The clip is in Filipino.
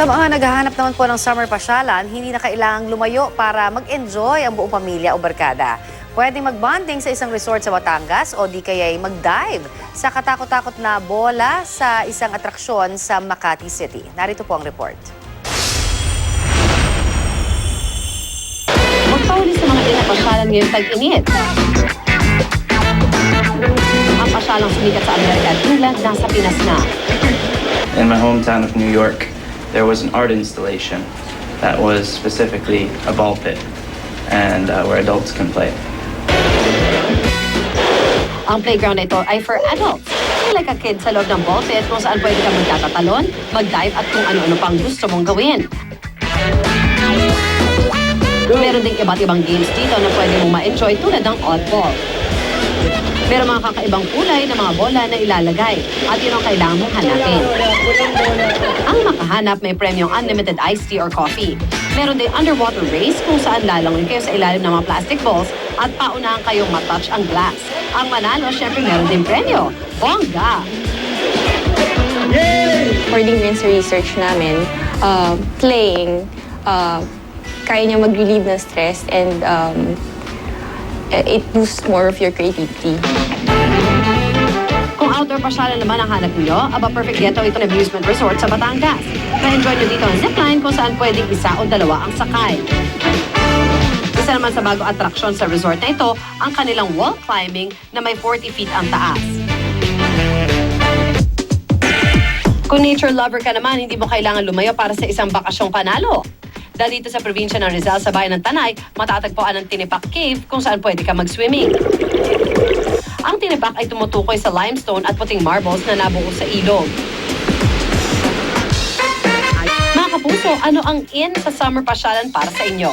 Sa mga naghahanap naman po ng summer pasyalan, hindi na kailangang lumayo para mag-enjoy ang buong pamilya o barkada. Pwedeng mag-bonding sa isang resort sa Batangas o di kaya'y mag-dive sa katakot-takot na bola sa isang atraksyon sa Makati City. Narito po ang report. Magpahuli sa mga pinapasyalan ngayong tag-init. Ang pasyalang sumikat sa Amerika at England nasa Pinas na. In my hometown of New York, there was an art installation that was specifically a ball pit and where adults can play. Ang playground na ito ay for adults. Like a kid sa loob ng ball pit kung saan pwede kang magkatatalon, mag-dive at kung ano-ano pang gusto mong gawin. Meron ding iba't ibang games dito na pwede mong ma-enjoy tulad ng oddball. Pero mga kakaibang kulay na mga bola na ilalagay at yun ang kailangan mong hanapin. Ang makahanap may premyong unlimited iced tea or coffee. Meron din underwater race kung saan lalangoy kayo sa ilalim ng mga plastic balls at paunahan kayong matouch ang glass. Ang manalo, syempre meron din premyo. Bongga! According din sa research namin, playing, kaya niya mag-relieve ng stress and it boosts more of your creativity. Kung outdoor pasyalan naman ang hanap niyo, aba perfect dito itong amusement resort sa Batangas. Ma-enjoy nyo dito ang zipline kung saan pwedeng isa o dalawa ang sakay. Isa naman sa bago atraksyon sa resort na ito, ang kanilang wall climbing na may 40 feet ang taas. Kung nature lover ka naman, hindi mo kailangan lumayo para sa isang bakasyong panalo. Dahil dito sa probinsya ng Rizal sa bayan ng Tanay, matatagpuan ang Tinipak Cave kung saan pwede ka mag-swimming. Ang Tinipak ay tumutukoy sa limestone at puting marbles na nabuo sa ilog. Mga kapuso, ano ang in sa summer pasyalan para sa inyo?